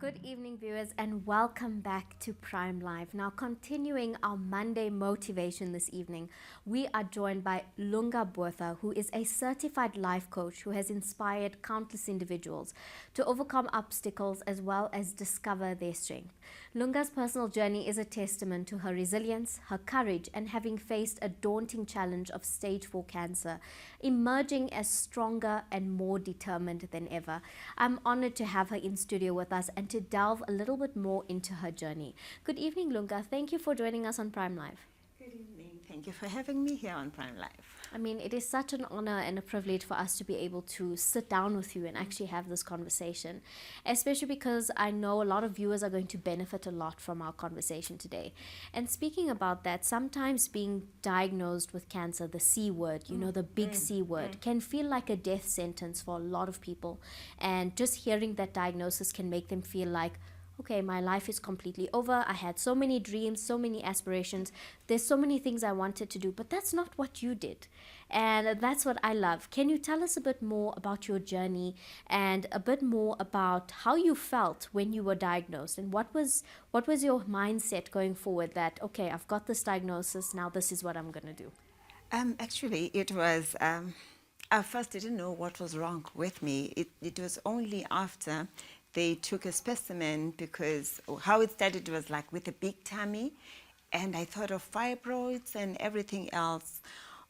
Good evening, viewers, and welcome back to Prime Live. Now, continuing our Monday motivation this evening, we are joined by Lunga Botha, who is a certified life coach who has inspired countless individuals to overcome obstacles as well as discover their strength. Lunga's personal journey is a testament to her resilience, her courage, and having faced a daunting challenge of stage 4 cancer, emerging as stronger and more determined than ever. I'm honored to have her in studio with us and to delve a little bit more into her journey. Good evening, Lunga. Thank you for joining us on Prime Live. Good evening. Thank you for having me here on Prime Live. I mean, it is such an honor and a privilege for us to be able to sit down with you and actually have this conversation, especially because I know a lot of viewers are going to benefit a lot from our conversation today. And speaking about that, sometimes being diagnosed with cancer, the C word, the big C word, can feel like a death sentence for a lot of people. And just hearing that diagnosis can make them feel like, okay, my life is completely over. I had so many dreams, so many aspirations. There's so many things I wanted to do, but that's not what you did. And that's what I love. Can you tell us a bit more about your journey and a bit more about how you felt when you were diagnosed, and what was your mindset going forward that, okay, I've got this diagnosis, now this is what I'm going to do? Actually, it was, I first didn't know what was wrong with me. It was only after they took a specimen, because how it started was like with a big tummy, and I thought of fibroids and everything else.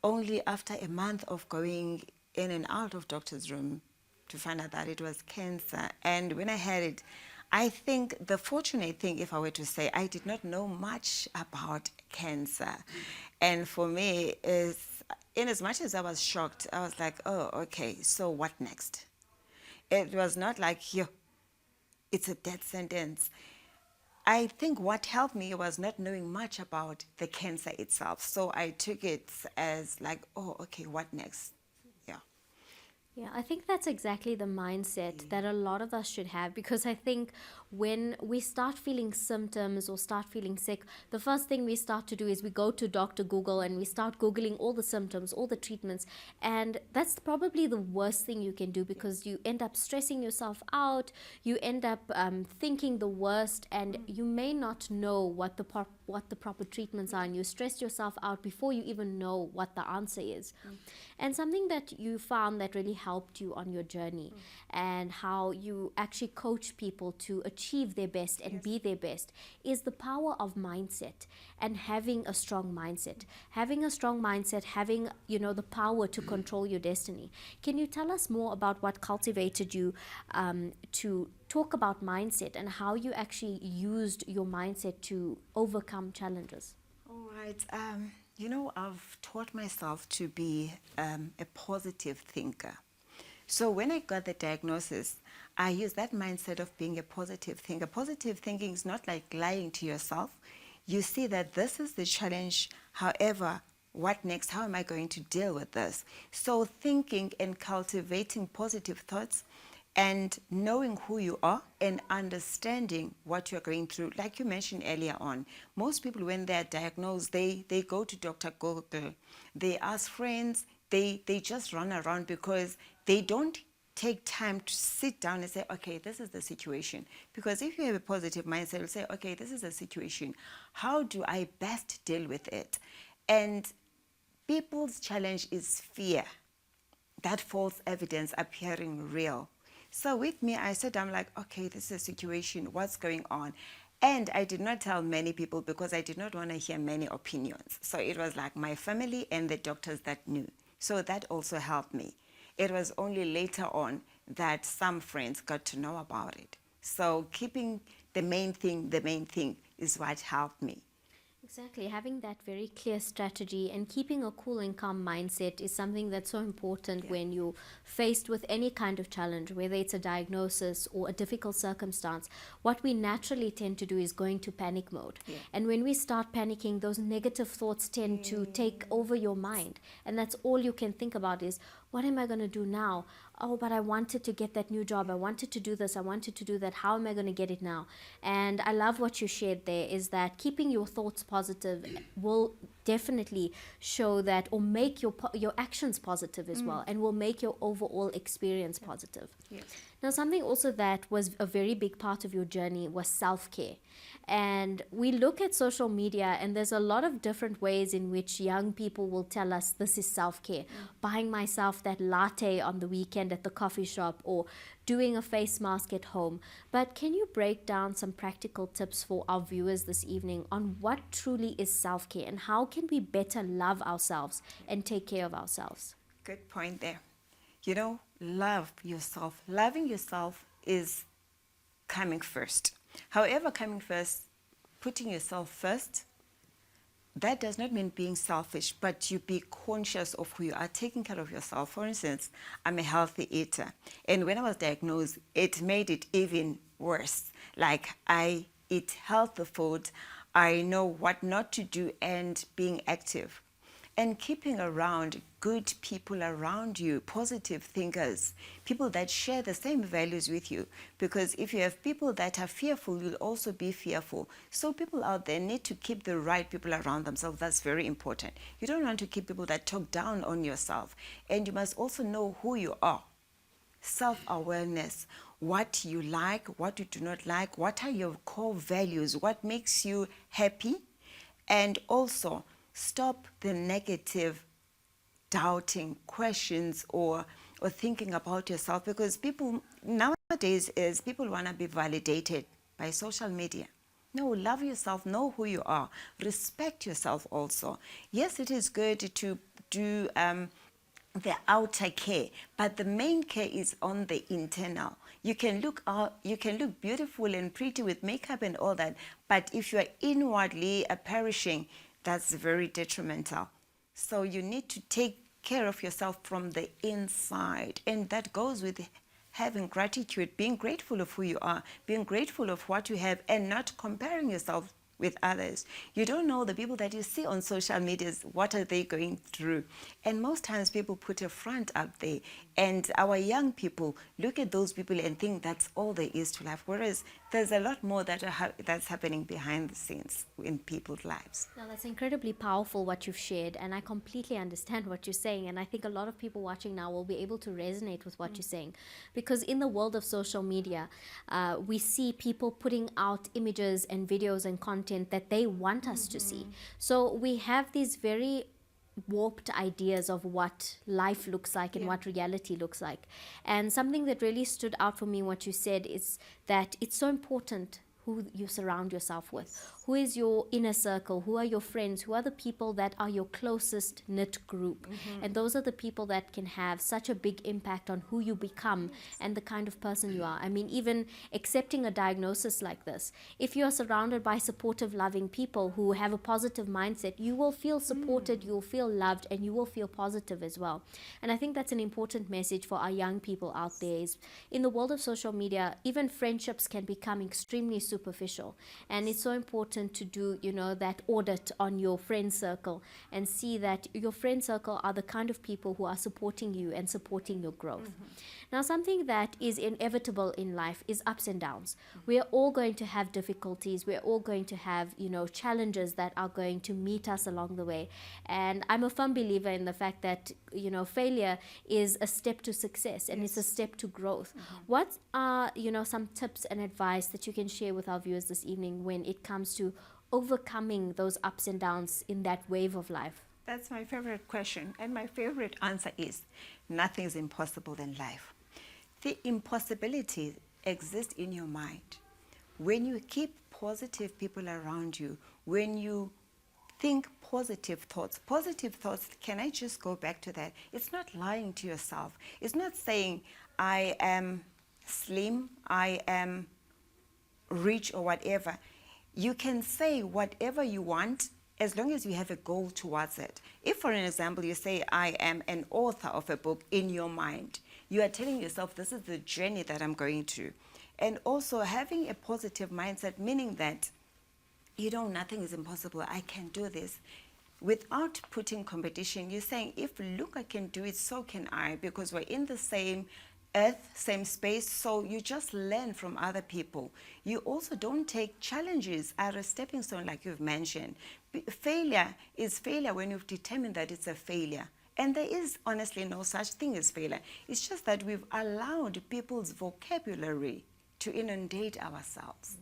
Only after a month of going in and out of doctor's room to find out that it was cancer. And when I had it, I think the fortunate thing, if I were to say, I did not know much about cancer. And for me, is in as much as I was shocked, I was like, oh, okay, so what next? It was not like, yo, it's a death sentence. I think what helped me was not knowing much about the cancer itself. So I took it as like, oh, okay, what next? Yeah. Yeah, I think that's exactly the mindset that a lot of us should have, because I think when we start feeling symptoms or start feeling sick, the first thing we start to do is we go to Dr. Google and we start Googling all the symptoms, all the treatments. And that's probably the worst thing you can do, because you end up stressing yourself out, you end up thinking the worst, and you may not know what the proper treatments are, and you stress yourself out before you even know what the answer is. And something that you found that really helped you on your journey, and how you actually coach people to achieve their best and be their best, is the power of mindset and having a strong mindset. Having a strong mindset, having the power to control your destiny. Can you tell us more about what cultivated you to talk about mindset, and how you actually used your mindset to overcome challenges? All right. I've taught myself to be a positive thinker. So when I got the diagnosis, I used that mindset of being a positive thinker. Positive thinking is not like lying to yourself. You see that this is the challenge. However, what next? How am I going to deal with this? So thinking and cultivating positive thoughts, and knowing who you are and understanding what you're going through. Like you mentioned earlier on, most people, when they're diagnosed, they go to Dr. Google, they ask friends, they just run around, because they don't take time to sit down and say, okay, this is the situation. Because if you have a positive mindset, you'll say, okay, this is the situation. How do I best deal with it? And people's challenge is fear. That false evidence appearing real. So with me, I said, I'm like, okay, this is a situation, what's going on? And I did not tell many people, because I did not want to hear many opinions. So it was like my family and the doctors that knew. So that also helped me. It was only later on that some friends got to know about it. So keeping the main thing is what helped me. Exactly. Having that very clear strategy and keeping a cool and calm mindset is something that's so important when you're faced with any kind of challenge, whether it's a diagnosis or a difficult circumstance. What we naturally tend to do is go into panic mode. And when we start panicking, those negative thoughts tend to take over your mind. And that's all you can think about is, what am I going to do now? Oh, but I wanted to get that new job. I wanted to do this. I wanted to do that. How am I going to get it now? And I love what you shared there, is that keeping your thoughts positive will definitely show that, or make your actions positive as well, and will make your overall experience positive. Yes. Now, something also that was a very big part of your journey was self care. And we look at social media, and there's a lot of different ways in which young people will tell us this is self care. Buying myself that latte on the weekend at the coffee shop, or doing a face mask at home. But can you break down some practical tips for our viewers this evening on what truly is self care and how can we better love ourselves and take care of ourselves? Good point there. You know, love yourself. Loving yourself is coming first. However, coming first, putting yourself first, that does not mean being selfish, but you be conscious of who you are, taking care of yourself. For instance, I'm a healthy eater. And when I was diagnosed, it made it even worse. Like, I eat healthy food, I know what not to do, and being active. And keeping around good people around you, positive thinkers, people that share the same values with you. Because if you have people that are fearful, you'll also be fearful. So people out there need to keep the right people around themselves. That's very important. You don't want to keep people that talk down on yourself. And you must also know who you are. Self-awareness, what you like, what you do not like, what are your core values, what makes you happy, and also stop the negative doubting questions or thinking about yourself, because people nowadays is people want to be validated by social media. No, love yourself, know who you are, respect yourself also. Yes, it is good to do the outer care, but the main care is on the internal. You can look beautiful and pretty with makeup and all that, but if you are inwardly perishing, that's very detrimental. So you need to take care of yourself from the inside, and that goes with having gratitude, being grateful of who you are, being grateful of what you have, and not comparing yourself with others. You don't know the people that you see on social media, what are they going through? And most times people put a front up there, and our young people look at those people and think that's all there is to life, whereas there's a lot more that's happening behind the scenes in people's lives. Now, that's incredibly powerful what you've shared, and I completely understand what you're saying. And I think a lot of people watching now will be able to resonate with what you're saying, because in the world of social media, we see people putting out images and videos and content that they want us to see. So we have these very warped ideas of what life looks like and what reality looks like. And something that really stood out for me, what you said, is that it's so important who you surround yourself with. Who is your inner circle? Who are your friends? Who are the people that are your closest knit group? And those are the people that can have such a big impact on who you become and the kind of person you are. I mean, even accepting a diagnosis like this, if you are surrounded by supportive, loving people who have a positive mindset, you will feel supported, you will feel loved, and you will feel positive as well. And I think that's an important message for our young people out there. Is in the world of social media, even friendships can become extremely superficial, and it's so important to do, that audit on your friend circle and see that your friend circle are the kind of people who are supporting you and supporting your growth. Now, something that is inevitable in life is ups and downs. We are all going to have difficulties. We're all going to have, challenges that are going to meet us along the way. And I'm a firm believer in the fact that, failure is a step to success, and it's a step to growth. What are, some tips and advice that you can share with our viewers this evening when it comes to overcoming those ups and downs in that wave of life? That's my favorite question, and my favorite answer is nothing is impossible in life. The impossibility exists in your mind. When you keep positive people around you, when you think positive thoughts, can I just go back to that? It's not lying to yourself. It's not saying, I am slim, I am rich, or whatever. You can say whatever you want as long as you have a goal towards it. If, for an example, you say, I am an author of a book in your mind, you are telling yourself, this is the journey that I'm going to. And also having a positive mindset, meaning that, nothing is impossible, I can do this. Without putting competition, you're saying, if Luca can do it, so can I, because we're in the same earth, same space, so you just learn from other people. You also don't take challenges as a stepping stone, like you've mentioned. Failure is failure when you've determined that it's a failure. And there is honestly no such thing as failure. It's just that we've allowed people's vocabulary to inundate ourselves.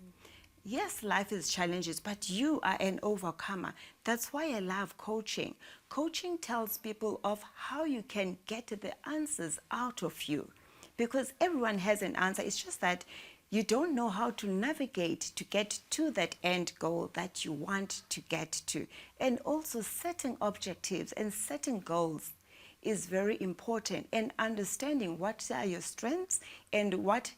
Yes, life is challenges, but you are an overcomer. That's why I love coaching. Coaching tells people of how you can get the answers out of you, because everyone has an answer. It's just that you don't know how to navigate to get to that end goal that you want to get to. And also setting objectives and setting goals is very important, and understanding what are your strengths and what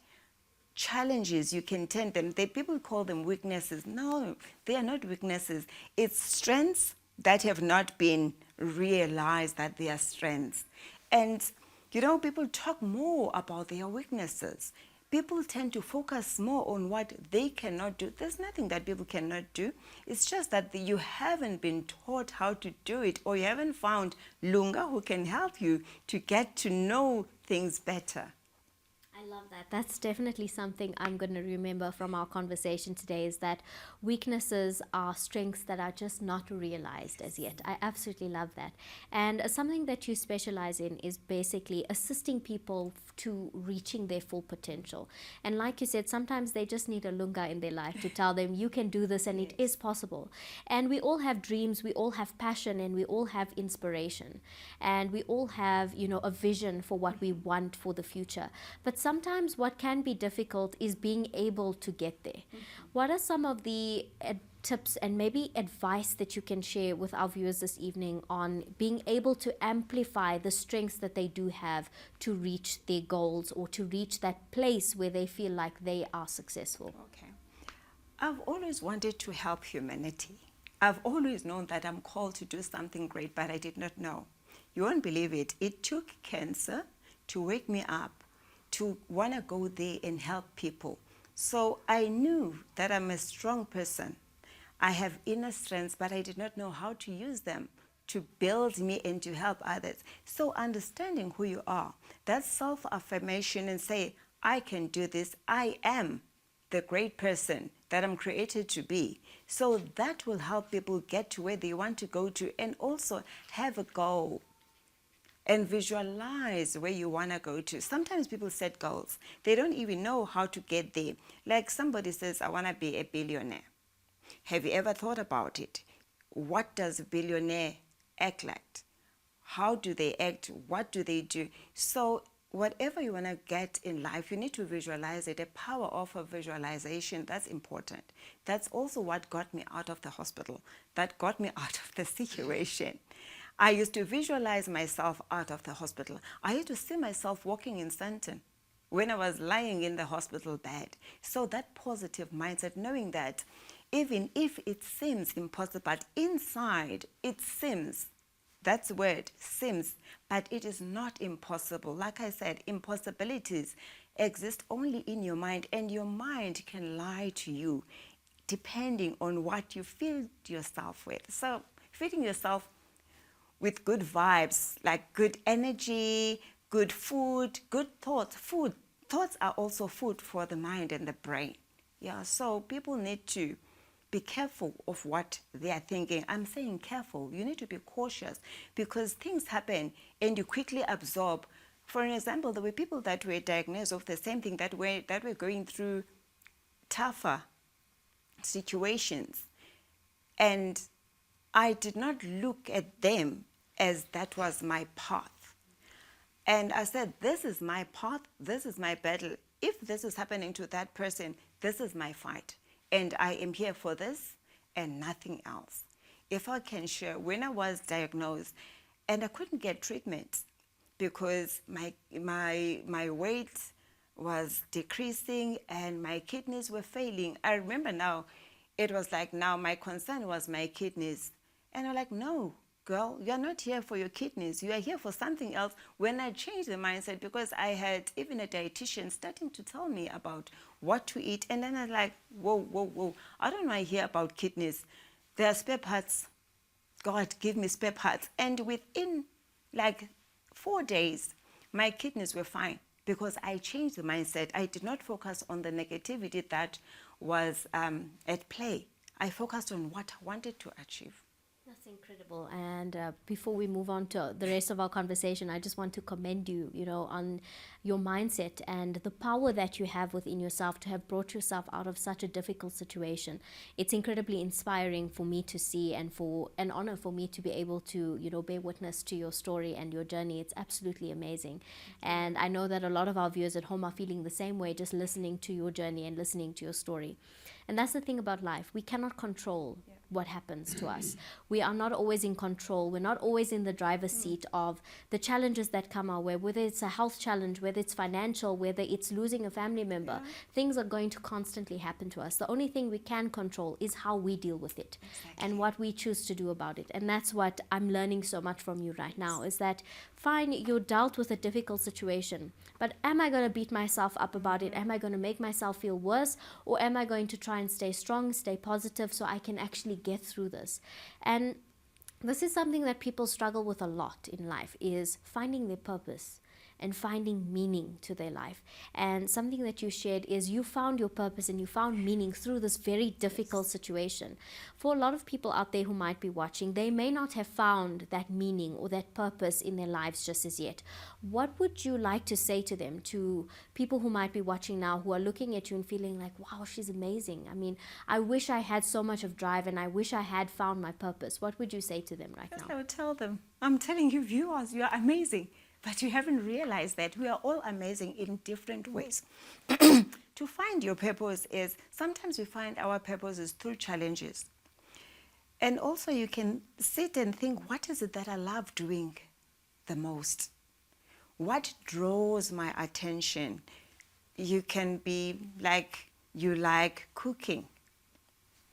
challenges you can turn them. People call them weaknesses. No, they are not weaknesses. It's strengths that have not been realized that they are strengths. And people talk more about their weaknesses. People tend to focus more on what they cannot do. There's nothing that people cannot do. It's just that you haven't been taught how to do it, or you haven't found Lunga who can help you to get to know things better. I love that. That's definitely something I'm going to remember from our conversation today, is that weaknesses are strengths that are just not realized as yet. I absolutely love that. And something that you specialize in is basically assisting people to reaching their full potential. And like you said, sometimes they just need a Lunga in their life to tell them you can do this and it is possible. And we all have dreams, we all have passion, and we all have inspiration. And we all have, a vision for what we want for the future. But sometimes what can be difficult is being able to get there. What are some of the tips and maybe advice that you can share with our viewers this evening on being able to amplify the strengths that they do have to reach their goals, or to reach that place where they feel like they are successful? Okay. I've always wanted to help humanity. I've always known that I'm called to do something great, but I did not know. You won't believe it. It took cancer to wake me up to want to go there and help people. So I knew that I'm a strong person. I have inner strengths, but I did not know how to use them to build me and to help others. So understanding who you are, that self-affirmation, and say, I can do this. I am the great person that I'm created to be. So that will help people get to where they want to go to, and also have a goal and visualize where you want to go to. Sometimes people set goals. They don't even know how to get there. Like somebody says, I want to be a billionaire. Have you ever thought about it? What does a billionaire act like? How do they act? What do they do? So whatever you want to get in life, you need to visualize it. The power of a visualization, that's important. That's also what got me out of the hospital. That got me out of the situation. I used to visualize myself out of the hospital. I used to see myself walking in Sandton when I was lying in the hospital bed. So that positive mindset, knowing that even if it seems impossible, but inside it seems, that's the word, seems, but it is not impossible. Like I said, impossibilities exist only in your mind, and your mind can lie to you depending on what you feed yourself with. So feeding yourself with good vibes, like good energy, good food, good thoughts. Thoughts are also food for the mind and the brain. Yeah, so people need to be careful of what they are thinking. I'm saying careful. You need to be cautious, because things happen and you quickly absorb. For an example, there were people that were diagnosed with the same thing, that were going through tougher situations. And I did not look at them as that was my path. And I said, this is my path, this is my battle. If this is happening to that person, this is my fight. And I am here for this and nothing else. If I can share, when I was diagnosed and I couldn't get treatment because my weight was decreasing and my kidneys were failing. I remember now, it was like, now my concern was my kidneys. And I'm like, no, girl, you're not here for your kidneys. You are here for something else. When I changed the mindset, because I had even a dietitian starting to tell me about what to eat. And then I was like, whoa. I don't want to hear about kidneys. There are spare parts. God, give me spare parts. And within like 4 days, my kidneys were fine, because I changed the mindset. I did not focus on the negativity that was at play. I focused on what I wanted to achieve. That's Incredible. And before we move on to the rest of our conversation, I just want to commend you, on your mindset and the power that you have within yourself to have brought yourself out of such a difficult situation. It's incredibly inspiring for me to see, and for an honor for me to be able to, bear witness to your story and your journey. It's absolutely amazing. And I know that a lot of our viewers at home are feeling the same way, just listening to your journey and listening to your story. And that's the thing about life. We cannot control what happens to us. We are not always in control. We're not always in the driver's seat of the challenges that come our way, whether it's a health challenge, whether it's financial, whether it's losing a family member. Things are going to constantly happen to us. The only thing we can control is how we deal with it and what we choose to do about it. And that's what I'm learning so much from you right now, is that fine, you dealt with a difficult situation, but am I going to beat myself up about it? Am I going to make myself feel worse? Or am I going to try and stay strong, stay positive, so I can actually get through this? And this is something that people struggle with a lot in life, is finding their purpose and finding meaning to their life. And something that you shared is you found your purpose and you found meaning through this very difficult situation. For a lot of people out there who might be watching, they may not have found that meaning or that purpose in their lives just as yet. What would you like to say to them, to people who might be watching now, who are looking at you and feeling like, wow, she's amazing. I mean, I wish I had so much of drive and I wish I had found my purpose. What would you say to them right now? I would tell them, I'm telling you, viewers, you are amazing. But you haven't realized that we are all amazing in different ways. To find your purpose is, sometimes we find our purpose is through challenges. And also you can sit and think, what is it that I love doing the most? What draws my attention? You can be like, you like cooking.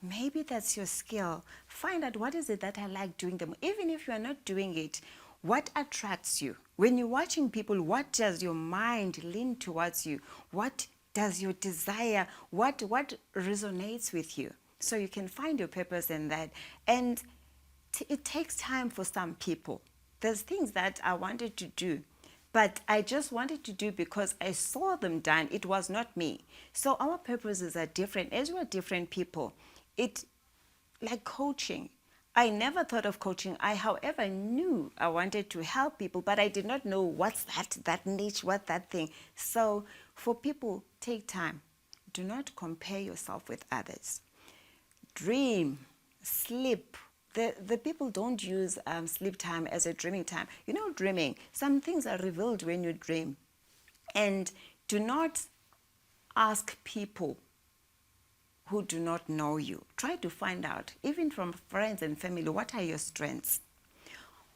Maybe that's your skill. Find out, what is it that I like doing them. Even if you are not doing it, what attracts you? When you're watching people, what does your mind lean towards you? What does your desire, what resonates with you? So you can find your purpose in that. And it takes time for some people. There's things that I wanted to do, but I just wanted to do because I saw them done. It was not me. So our purposes are different. As we're different people, like coaching. I never thought of coaching. I, however, knew I wanted to help people, but I did not know what's that niche, what that thing. So for people, take time. Do not compare yourself with others. Dream, sleep. The people don't use sleep time as a dreaming time. You know, dreaming, some things are revealed when you dream. And do not ask people who do not know you. Try to find out, even from friends and family, what are your strengths?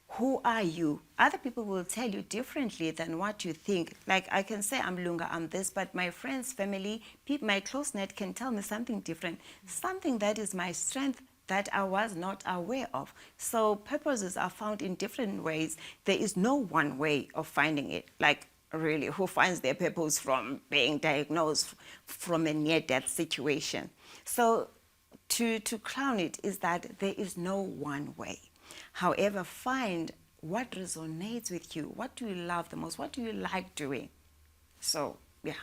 Who are you? Other people will tell you differently than what you think. Like, I can say I'm Lunga, I'm this, but my friends, family, people, my close net can tell me something different, something that is my strength that I was not aware of. So purposes are found in different ways. There is no one way of finding it. Like, really, who finds their purpose from being diagnosed from a near-death situation? So to crown it is that there is no one way. However, find what resonates with you. What do you love the most? What do you like doing? So, yeah.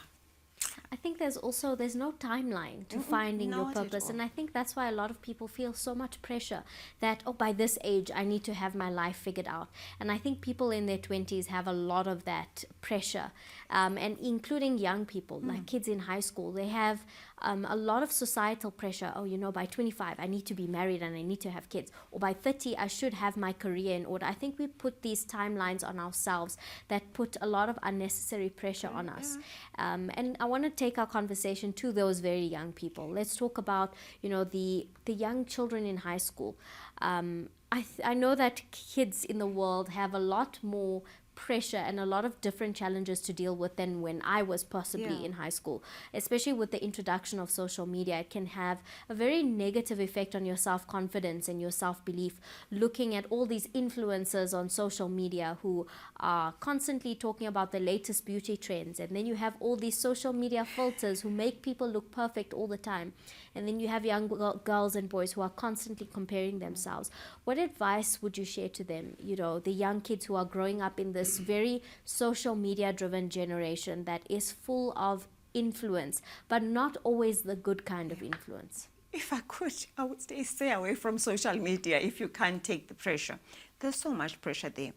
I think there's no timeline to finding your purpose, and I think that's why a lot of people feel so much pressure that, oh, by this age I need to have my life figured out. And I think people in their 20s have a lot of that pressure, and including young people, like kids in high school, they have a lot of societal pressure. Oh, by 25 I need to be married and I need to have kids, or by 30 I should have my career in order. I think we put these timelines on ourselves that put a lot of unnecessary pressure on us. And I want to take our conversation to those very young people. Let's talk about the young children in high school. I know that kids in the world have a lot more pressure and a lot of different challenges to deal with than when I was possibly in high school, especially with the introduction of social media. It can have a very negative effect on your self-confidence and your self-belief, looking at all these influencers on social media who are constantly talking about the latest beauty trends, and then you have all these social media filters who make people look perfect all the time, and then you have young girls and boys who are constantly comparing themselves. What advice would you share to them, the young kids who are growing up in this very social media driven generation that is full of influence, but not always the good kind of influence? if I could, I would stay away from social media if you can't take the pressure. There's so much pressure there.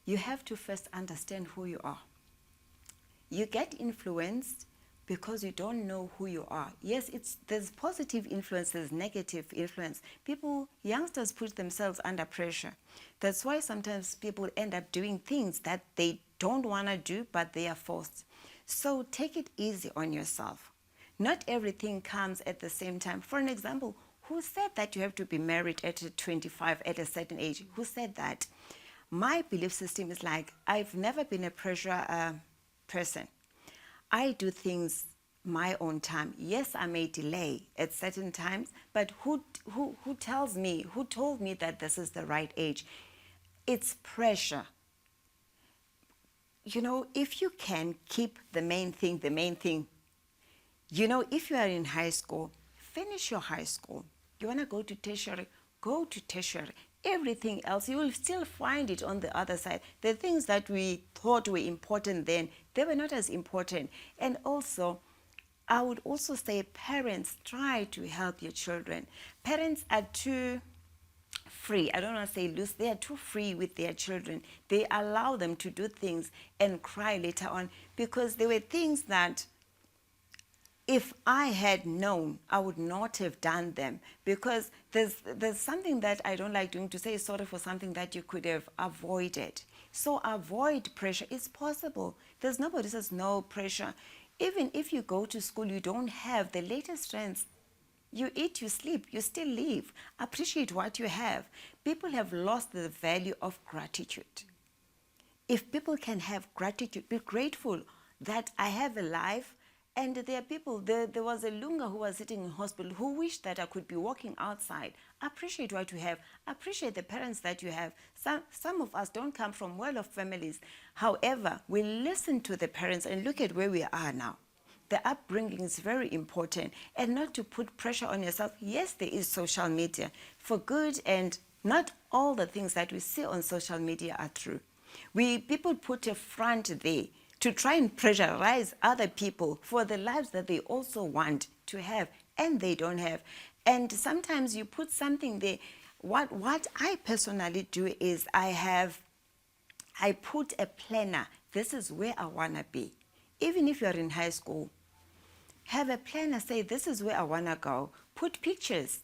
You have to first understand who you are. You get influenced because you don't know who you are. Yes, there's positive influence, there's negative influence. Youngsters put themselves under pressure. That's why sometimes people end up doing things that they don't want to do, but they are forced. So take it easy on yourself. Not everything comes at the same time. For an example, who said that you have to be married at 25 at a certain age? Who said that? My belief system is like, I've never been a pressure person. I do things my own time. Yes, I may delay at certain times, but who told me that this is the right age? It's pressure. If you can keep the main thing, if you are in high school, finish your high school. You want to go to tertiary, go to tertiary. Everything else, you will still find it on the other side. The things that we thought were important then, they were not as important. And also, I would also say parents, try to help your children. Parents are too free. I don't want to say loose. They are too free with their children. They allow them to do things and cry later on because there were things that if I had known, I would not have done them, because there's something that I don't like doing, to say sorry for something that you could have avoided. So avoid pressure. It's possible. There's nobody who says no pressure. Even if you go to school, you don't have the latest trends. You eat, you sleep, you still live. Appreciate what you have. People have lost the value of gratitude. If people can have gratitude, be grateful that I have a life. And there are people, there was a Lunga who was sitting in hospital who wished that I could be walking outside. Appreciate what you have. Appreciate the parents that you have. Some of us don't come from well-off families. However, we listen to the parents and look at where we are now. The upbringing is very important, and not to put pressure on yourself. Yes, there is social media for good, and not all the things that we see on social media are true. People put a front there to try and pressurize other people for the lives that they also want to have and they don't have. And sometimes you put something there. What I personally do is I put a planner. This is where I want to be. Even if you're in high school, have a planner. Say, this is where I want to go. Put pictures.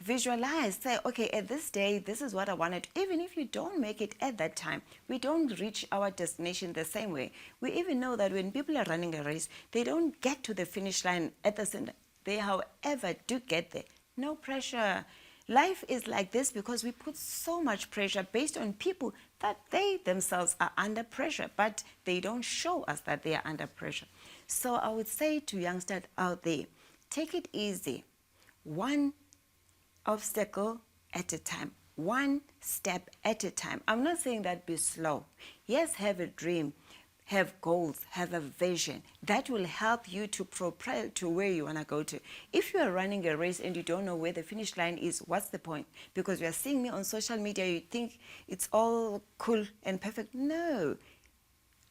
Visualize, say, okay, at this day, this is what I wanted. Even if you don't make it at that time, we don't reach our destination the same way. We even know that when people are running a race, they don't get to the finish line at the same time. They, however, do get there. No pressure. Life is like this because we put so much pressure based on people that they themselves are under pressure, but they don't show us that they are under pressure. So I would say to youngsters out there, take it easy. One obstacle at a time, one step at a time. I'm not saying that be slow. Yes, have a dream, have goals, have a vision. That will help you to propel to where you want to go to. If you are running a race and you don't know where the finish line is, what's the point? Because you are seeing me on social media, you think it's all cool and perfect. No.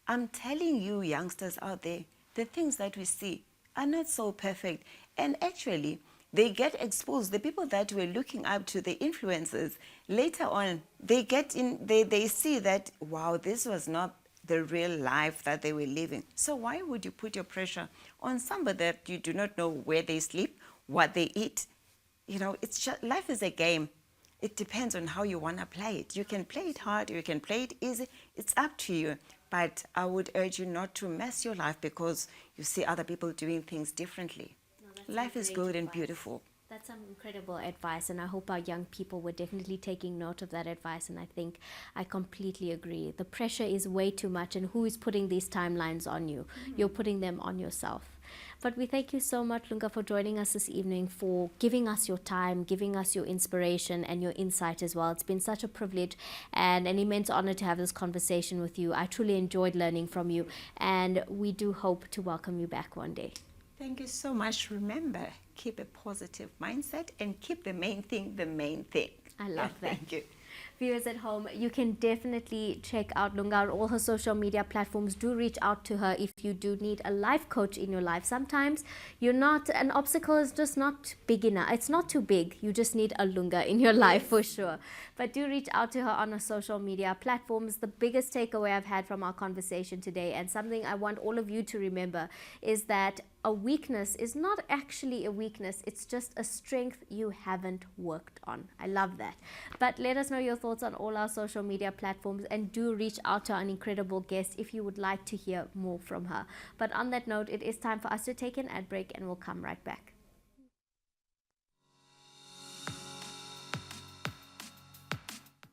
I'm telling you, youngsters out there, the things that we see are not so perfect. And actually, they get exposed. The people that were looking up to, the influencers, later on, they see that, wow, this was not the real life that they were living. So why would you put your pressure on somebody that you do not know where they sleep, what they eat? It's just, life is a game. It depends on how you want to play it. You can play it hard, you can play it easy. It's up to you. But I would urge you not to mess your life because you see other people doing things differently. Life is good and beautiful. That's some incredible advice, and I hope our young people were definitely taking note of that advice. And I think I completely agree. The pressure is way too much, and who is putting these timelines on you? You're putting them on yourself. But we thank you so much, Lunga, for joining us this evening, for giving us your time, giving us your inspiration and your insight as well. It's been such a privilege and an immense honor to have this conversation with you. I truly enjoyed learning from you, and we do hope to welcome you back one day. Thank you so much. Remember, keep a positive mindset and keep the main thing the main thing. I love that. Thank you. viewers at home, you can definitely check out Lunga on all her social media platforms. Do reach out to her if you do need a life coach in your life. Sometimes an obstacle is just not big enough. It's not too big. You just need a Lunga in your life for sure. But do reach out to her on her social media platforms. The biggest takeaway I've had from our conversation today, and something I want all of you to remember, is that a weakness is not actually a weakness. It's just a strength you haven't worked on. I love that. But let us know your thoughts on all our social media platforms, and do reach out to an incredible guest if you would like to hear more from her. But on that note, it is time for us to take an ad break, and we'll come right back.